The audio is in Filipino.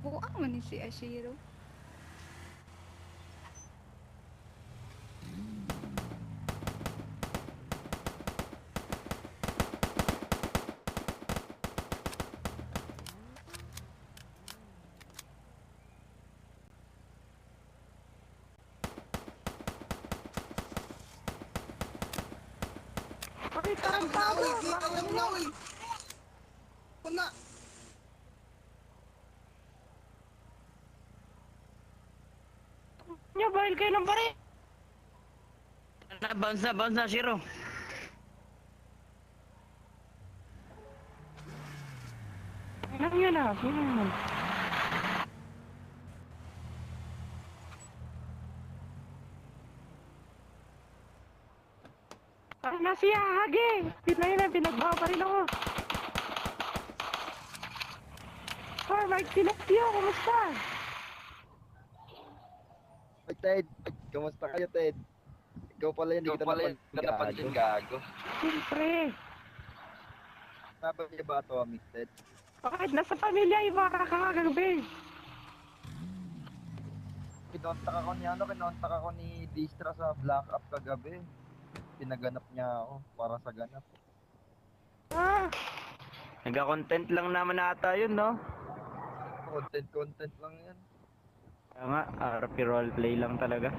Buang man ni si Ashiro. Bakit tarantado? Alam na, uy! Kuna! Niya, bahil kayo ng bari. Bounce na, Shiro. Ilang yun ah, sino yun? Ay, nasiya, hagi! Pinay pinagbawa pa rin ako. Ay, Mike Tilapio, kumusta? Ay, Ted. Kamusta kayo, Ted? Ikaw pala yun, hindi kita napansin, gago. Siyempre. Sabi niya ba ito, Miss Ted? Bakit nasa pamilya yung mga kakakagabi? Kinontak ako ni Distra sa Black Up kagabi. Pinaganap niya ako para sa ganap. Ah, Nagka-content lang naman ata yun, no? Content lang yan. Kaya nga, RP roleplay lang talaga.